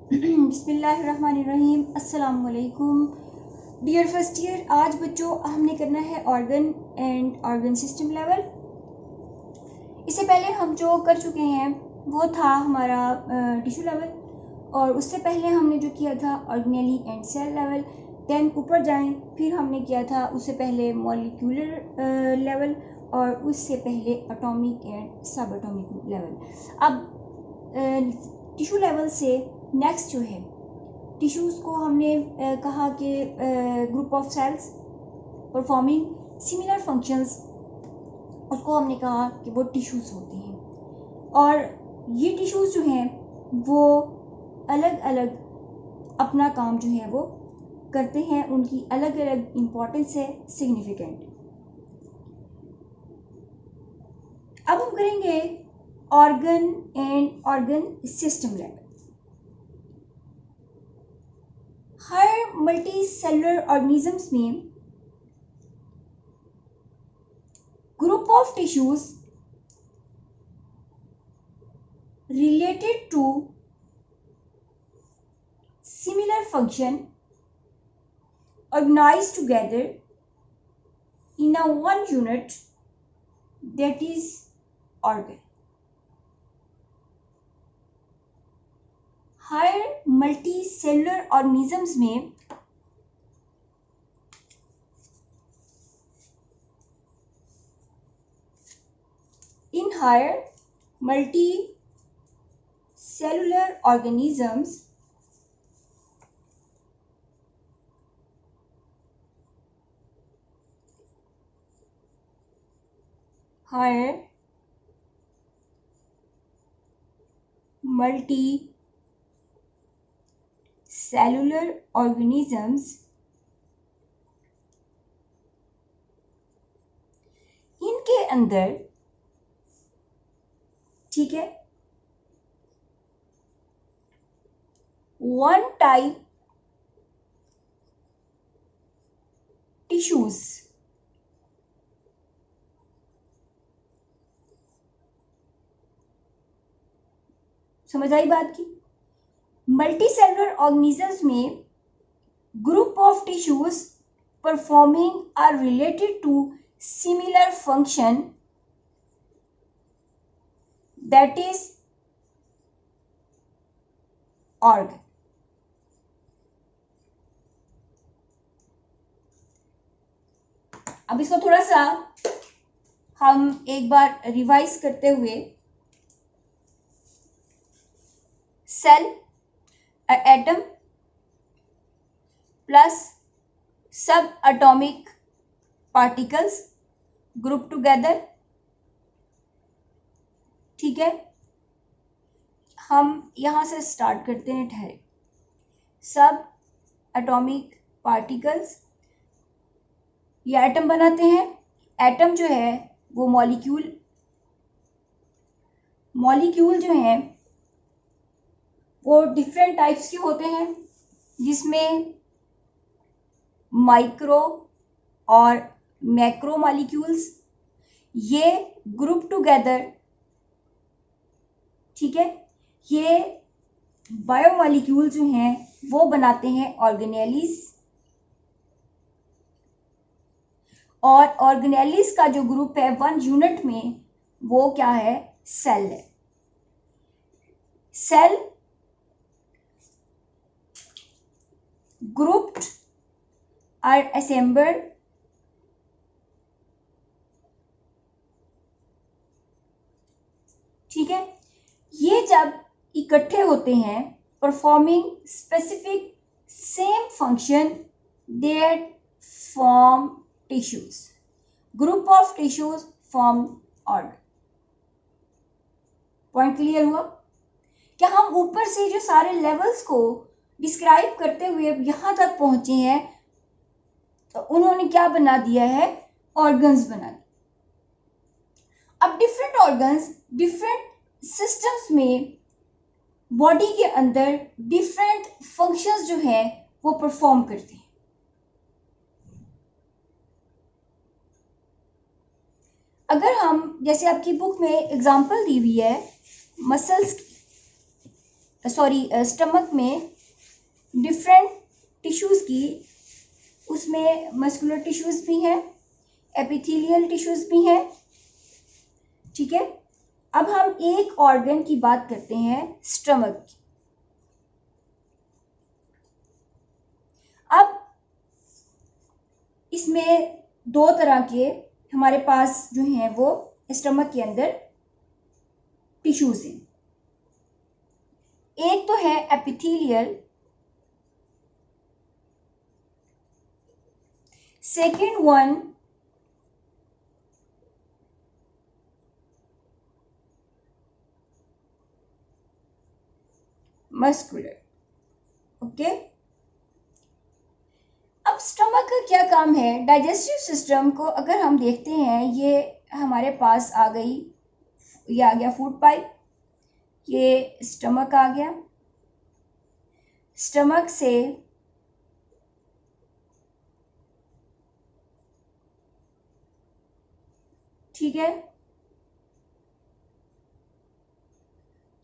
बिस्मिल्लाहिर्रहमानिर्रहीम। अस्सलाम वालेकुम डियर फर्स्ट ईयर। आज बच्चों हमने करना है organ and organ system level. इससे पहले हम जो कर चुके हैं वो था हमारा टिश्यू लेवल, और उससे पहले हमने जो किया था organelle and cell level. Then ऊपर जाएं, फिर हमने किया था उससे पहले मॉलिक्यूलर लेवल, और उससे पहले atomic and sub atomic level. अब टिश्यू लेवल से नेक्स्ट जो है टिश्यूज़ को हमने कहा कि group of cells performing similar functions, उसको हमने कहा कि वो टिश्यूज़ होते हैं। और ये टिश्यूज़ जो हैं वो अलग अलग अपना काम जो है वो करते हैं, उनकी अलग अलग इम्पोर्टेंस है, सिग्निफिकेंट। अब हम करेंगे organ and organ system level. हर मल्टी सेलुलर ऑर्गेनिजम्स में group of tissues related to similar function organized together in a one unit, that is organ. हर मल्टीसेलुलर ऑर्गेनिजम्स में in higher multicellular organisms higher multicellular organisms इनके अंदर, ठीक है, one type tissues समझ आई बात की। मल्टीसेलुलर ऑर्गेनिजम्स में group of tissues performing are related to similar function, that is organ. अब इसको थोड़ा सा हम एक बार रिवाइज करते हुए, सेल एटम प्लस सब एटॉमिक पार्टिकल्स ग्रुप टुगेदर, ठीक है। हम यहां से स्टार्ट करते हैं, ठहरे। सब एटॉमिक पार्टिकल्स या एटम बनाते हैं। एटम जो है वो मॉलिक्यूल जो है वो डिफरेंट टाइप्स के होते हैं, जिसमें माइक्रो और मैक्रो मॉलिक्यूल्स ये ग्रुप टुगेदर, ठीक है, ये बायोमॉलिक्यूल जो हैं वो बनाते हैं ऑर्गेनेलिस, और ऑर्गेनेलिस का जो ग्रुप है वन यूनिट में वो क्या है, सेल है। सेल grouped are assembled ठीक है। ये जब इकट्ठे होते हैं performing specific same function, that form tissues. Group of tissues form organ. Point clear हुआ? क्या हम ऊपर से जो सारे लेवल्स को डिस्क्राइब करते हुए यहां तक पहुंचे हैं, तो उन्होंने क्या बना दिया है, ऑर्गन्स बना दिए। अब डिफरेंट ऑर्गन्स डिफरेंट सिस्टम्स में बॉडी के अंदर डिफरेंट फंक्शंस जो है वो परफॉर्म करते हैं। अगर हम, जैसे आपकी बुक में एग्जांपल दी हुई है मसल्स, स्टमक में डिफरेंट टिश्यूज़ की, उसमें मस्कुलर टिश्यूज़ भी हैं, एपिथेलियल टिश्यूज़ भी हैं, ठीक है। अब हम एक ऑर्गन की बात करते हैं, स्टमक की। अब इसमें दो तरह के हमारे पास जो हैं वो स्टमक के अंदर टिश्यूज़ हैं। एक तो है epithelial, second one muscular, okay. अब स्टमक का क्या काम है? डाइजेस्टिव सिस्टम को अगर हम देखते हैं, ये हमारे पास आ गई, ये आ गया फूड पाइप, ये स्टमक आ गया। स्टमक से ठीक है,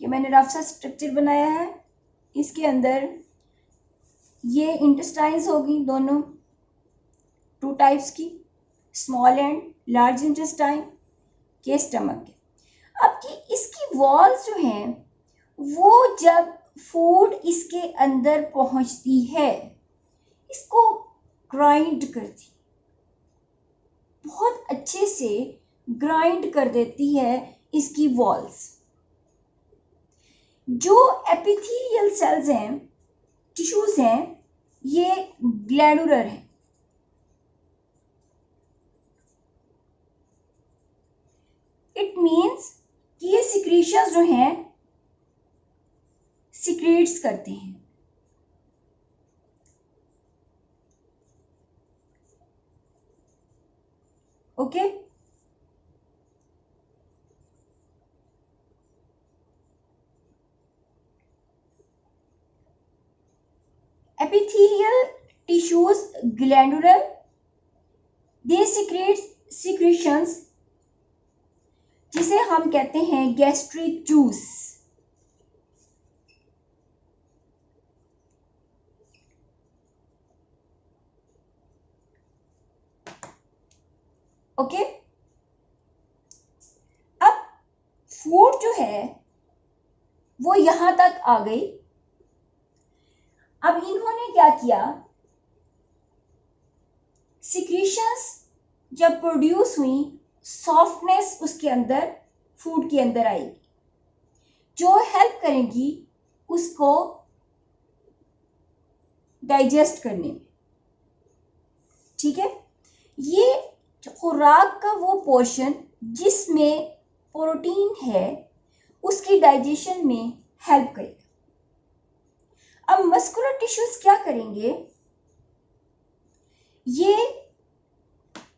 ये मैंने रफ सा स्ट्रक्चर बनाया है। इसके अंदर ये इंटेस्टाइन्स होगी, दोनों टू टाइप्स की, स्मॉल एंड लार्ज इंटेस्टाइन के स्टमक के। अब की इसकी वॉल्स जो हैं वो जब फूड इसके अंदर पहुंचती है, इसको ग्राइंड करती, बहुत अच्छे से ग्राइंड कर देती है इसकी वॉल्स। जो एपिथेलियल सेल्स हैं, टिश्यूज हैं, ये ग्लैंडुलर हैं। इट मीन्स कि ये सिक्रीशंस जो हैं सिक्रीट्स करते हैं, okay. Epithelial tissues glandular, they secrete secretions जिसे हम कहते हैं गैस्ट्रिक जूस, ओके। अब फूड जो है वो यहां तक आ गई। अब इन्होंने क्या किया, सिक्रीशंस जब प्रोड्यूस हुई, सॉफ्टनेस उसके अंदर, फूड के अंदर आएगी, जो हेल्प करेगी उसको डाइजेस्ट करने में, ठीक है। ये खुराक का वो पोर्शन जिसमें प्रोटीन है, उसकी डाइजेशन में हेल्प करेगा। अब मस्कुलर टिश्यूज क्या करेंगे, ये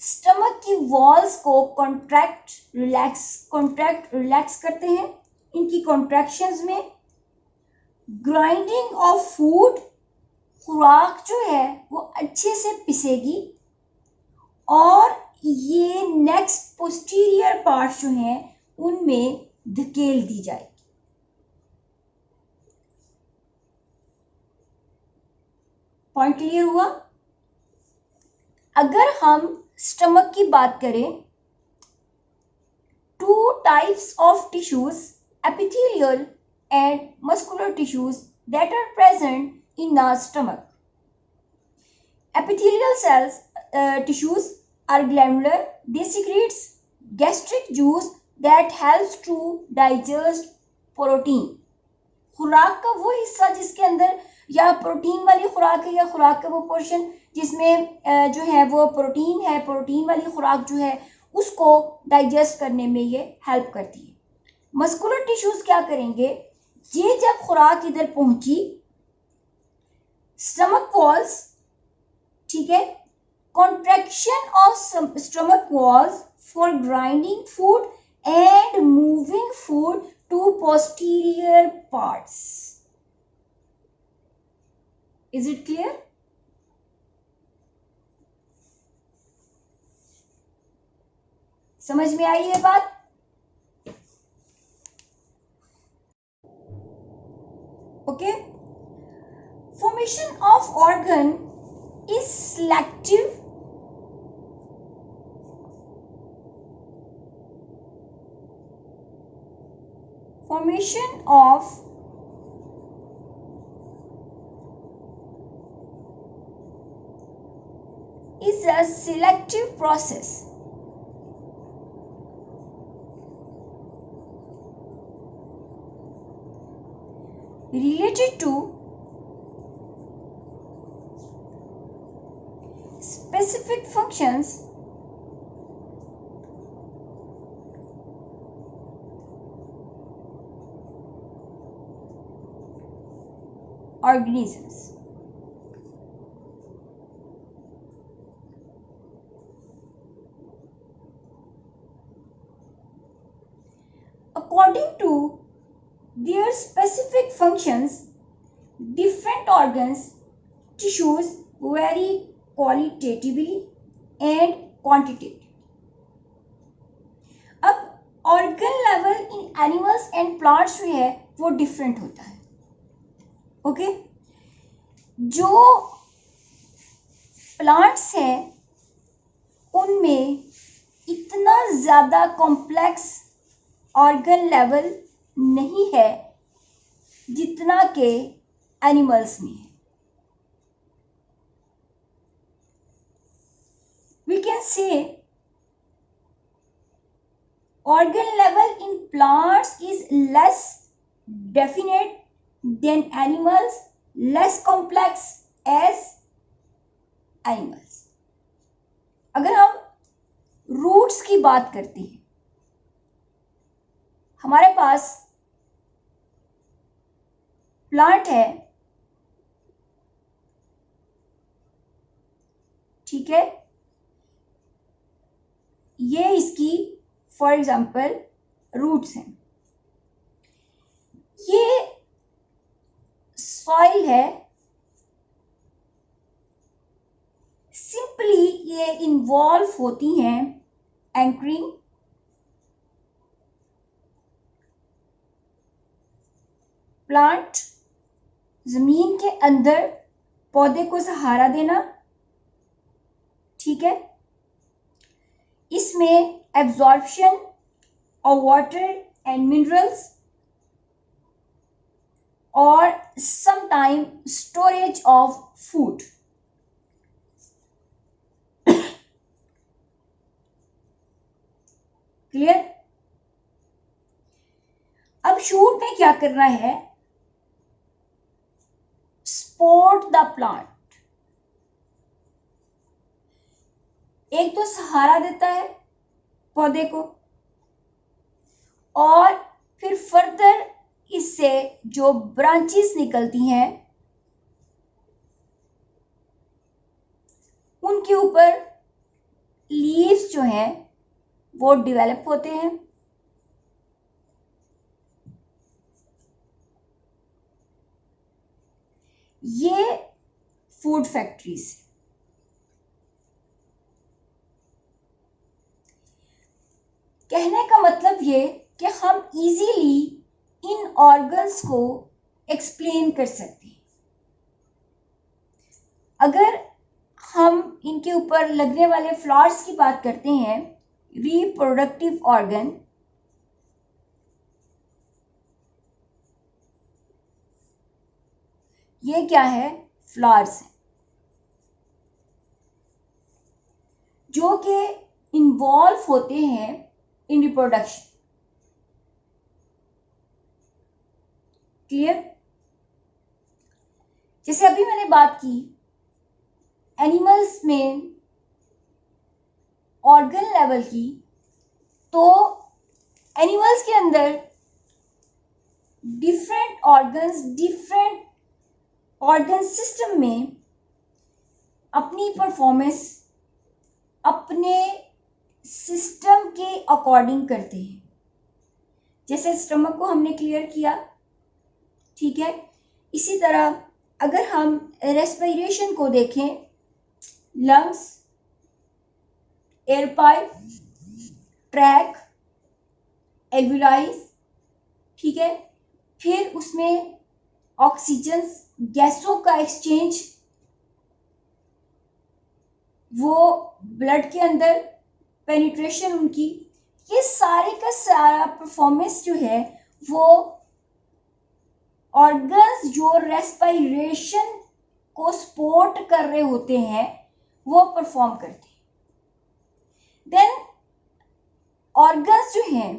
स्टमक की वॉल्स को कॉन्ट्रैक्ट रिलैक्स करते हैं। इनकी कॉन्ट्रैक्शंस में ग्राइंडिंग ऑफ फूड, खुराक जो है वो अच्छे से पिसेगी और ये नेक्स्ट पोस्टीरियर पार्ट जो हैं उनमें धकेल दी जाएगी। पॉइंट क्लियर हुआ? अगर हम स्टमक की बात करें, two types of tissues, epithelial and muscular tissues that are present in the stomach. Epithelial cells tissues are glandular. They secretes gastric juice that helps to digest protein. खुराक का वो हिस्सा जिसके अंदर या प्रोटीन वाली खुराक है, या खुराक का वो पोर्शन जिसमें जो है वो प्रोटीन है, प्रोटीन वाली खुराक जो है उसको डाइजेस्ट करने में ये हेल्प करती है। मस्कुलर टिश्यूज क्या करेंगे, ये जब खुराक इधर पहुंची, स्टमक वॉल्स, ठीक है, contraction of stomach walls for grinding food and moving food to posterior parts. Is it clear? समझ में आई ये बात? organ is selective formation of is a selective process related to specific functions organisms. According to their specific functions, different organs, tissues vary qualitatively and quantitatively. अब organ level in animals and plants जो है वो different होता है. Okay जो plants हैं उनमें इतना ज़्यादा कॉम्प्लेक्स ऑर्गन लेवल नहीं है जितना के एनिमल्स में है. We can say organ level in plants is less definite than animals, less complex as animals. अगर हम रूट्स की बात करते हैं, हमारे पास प्लांट है, ठीक है, ये इसकी फॉर एग्जाम्पल रूट्स हैं. ये सॉइल है, सिंपली ये इन्वॉल्व होती हैं एंकरिंग, प्लांट जमीन के अंदर पौधे को सहारा देना, ठीक है, इसमें absorption of water and minerals और sometime storage of food. Clear? अब शूट में क्या करना है? Support the plant. एक तो सहारा देता है पौधे को और फिर फर्दर इससे जो ब्रांचेस निकलती हैं उनके ऊपर लीव्स जो हैं वो डेवलप होते हैं. ये फूड फैक्ट्रीज. कहने का मतलब ये कि हम इजीली इन ऑर्गन्स को एक्सप्लेन कर सकते हैं. अगर हम इनके ऊपर लगने वाले फ्लावर्स की बात करते हैं, रिप्रोडक्टिव ऑर्गन, ये क्या है? फ्लावर्स है जो कि इन्वॉल्व होते हैं इन रिप्रोडक्शन. क्लियर? जैसे अभी मैंने बात की एनिमल्स में ऑर्गन लेवल की, तो एनिमल्स के अंदर different organs different organ system में अपनी परफॉर्मेंस अपने सिस्टम के अकॉर्डिंग करते हैं. जैसे स्टमक को हमने क्लियर किया, ठीक है, इसी तरह अगर हम रेस्पिरेशन को देखें, lungs, air pipe, track, alveoli, ठीक है, फिर उसमें ऑक्सीजन गैसों का एक्सचेंज, वो ब्लड के अंदर पेनिट्रेशन उनकी, ये सारे का सारा परफॉर्मेंस जो है वो ऑर्गन्स जो रेस्पिरेशन को सपोर्ट कर रहे होते हैं वो परफॉर्म करते हैं। देन ऑर्गन्स जो हैं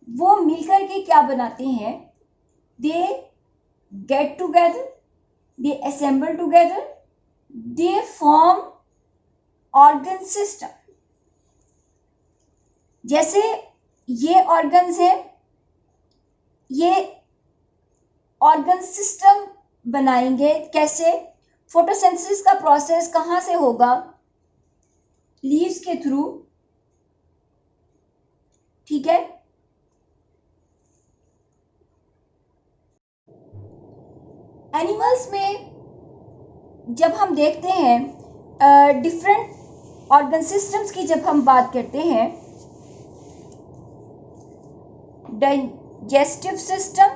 वो मिलकर के क्या बनाते हैं, they get together, they assemble together, they form organ system. जैसे ये ऑर्गन्स है, ये ऑर्गन सिस्टम बनाएंगे कैसे, फोटोसिंथेसिस का प्रोसेस कहाँ से होगा, लीव्स के थ्रू, ठीक है। एनिमल्स में जब हम देखते हैं डिफरेंट ऑर्गन सिस्टम्स की, जब हम बात करते हैं, डाइजेस्टिव सिस्टम,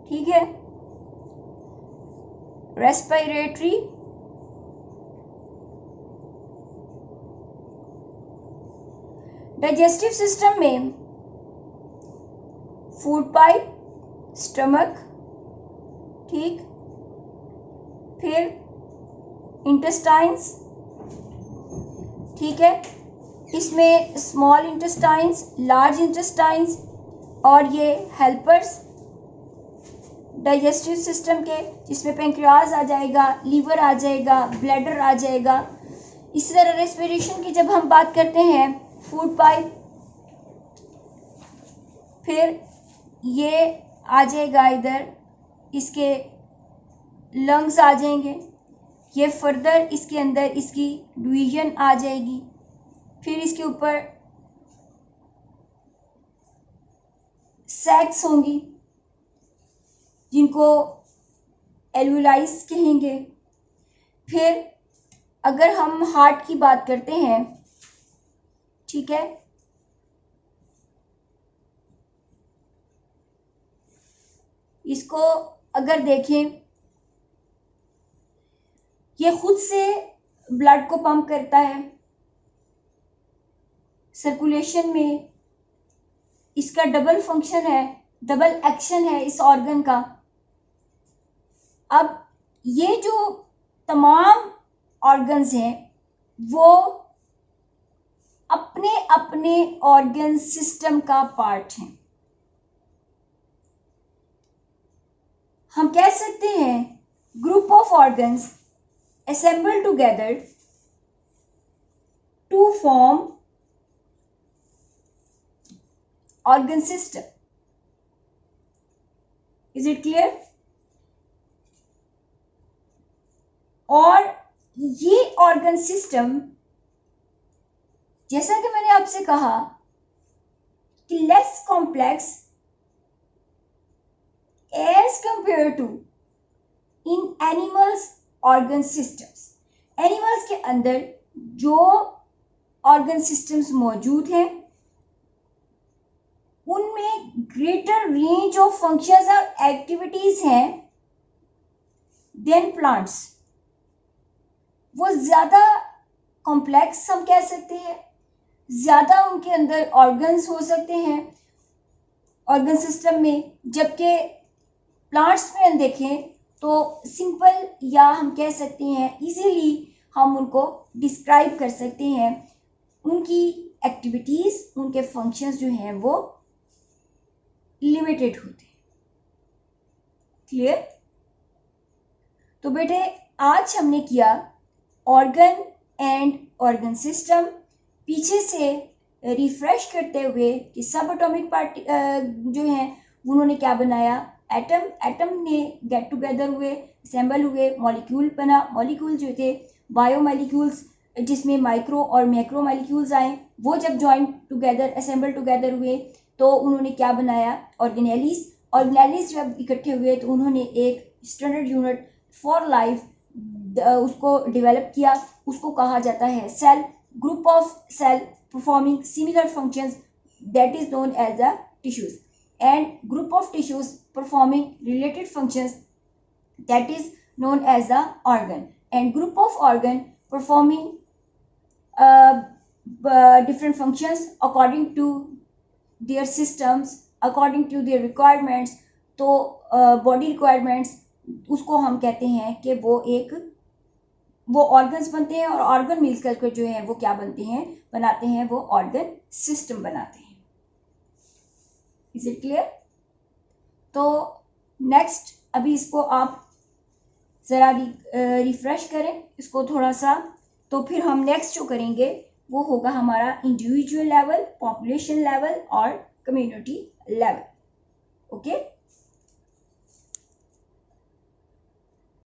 ठीक है, रेस्पिरेटरी, डाइजेस्टिव सिस्टम में फूड पाइप, स्टमक, ठीक, फिर इंटेस्टाइन्स, ठीक है, इसमें स्मॉल इंटेस्टाइन्स, लार्ज इंटेस्टाइन्स और ये हेल्पर्स डाइजेस्टिव सिस्टम के, जिसमें पेंक्रियाज आ जाएगा, लीवर आ जाएगा, ब्लैडर आ जाएगा। इसी तरह रेस्पिरेशन की जब हम बात करते हैं, फूड पाइप, फिर ये आ जाएगा इधर, इसके लंग्स आ जाएंगे, ये फर्दर इसके अंदर इसकी डिवीजन आ जाएगी, फिर इसके ऊपर सैक्स होंगी जिनको एल्वुलाइज कहेंगे। फिर अगर हम हार्ट की बात करते हैं, ठीक है, इसको अगर देखें, ये खुद से ब्लड को पंप करता है, सर्कुलेशन में इसका डबल फंक्शन है, डबल एक्शन है इस ऑर्गन का। अब ये जो तमाम ऑर्गन्स हैं वो अपने अपने ऑर्गन सिस्टम का पार्ट हैं। हम कह सकते हैं group of organs assemble together to form organ system. Is it clear? और ये ऑर्गन सिस्टम, जैसा कि मैंने आपसे कहा कि less complex as compare to in animals organ systems. Animals के अंदर जो ऑर्गन सिस्टम्स मौजूद हैं उनमें ग्रेटर रेंज ऑफ फंक्शंस और एक्टिविटीज हैं देन प्लांट्स। वो ज़्यादा कॉम्प्लेक्स हम कह सकते हैं, ज़्यादा उनके अंदर ऑर्गन्स हो सकते हैं ऑर्गन सिस्टम में, जबकि प्लांट्स में हम देखें तो सिंपल, या हम कह सकते हैं इजीली हम उनको डिस्क्राइब कर सकते हैं। उनकी एक्टिविटीज़, उनके फंक्शंस जो हैं वो लिमिटेड होते हैं। क्लियर? तो बेटे आज हमने किया ऑर्गन एंड ऑर्गन सिस्टम, पीछे से रिफ्रेश करते हुए कि सब एटॉमिक पार्टी जो हैं उन्होंने क्या बनाया, एटम ने गेट टुगेदर हुए, असेंबल हुए, मॉलिक्यूल बना, मॉलिक्यूल जो थे बायो मॉलिक्यूल्स जिसमें माइक्रो और मैक्रो मॉलिक्यूल्स आए, वो जब जॉइन टुगेदर असेंबल टुगेदर हुए तो उन्होंने क्या बनाया, ऑर्गेनेलिस। ऑर्गेनेलिस जब इकट्ठे हुए तो उन्होंने एक स्टैंडर्ड यूनिट फॉर लाइफ उसको डेवलप किया, उसको कहा जाता है cell. Group of cell performing similar functions that is known as the tissues, and group of tissues performing related functions that is known as the organ, and group of organ performing different functions according to their systems, according to their requirements. तो body requirements उसको हम कहते हैं कि वो organs बनते हैं, और ऑर्गन मिल करके जो है वो क्या बनाते हैं वो ऑर्गन सिस्टम बनाते हैं। Is it clear? तो नेक्स्ट अभी इसको आप ज़रा रिफ्रेश करें इसको थोड़ा सा, तो फिर हम नेक्स्ट जो करेंगे वो होगा हमारा इंडिविजुअल लेवल, पॉपुलेशन लेवल और कम्युनिटी लेवल। ओके।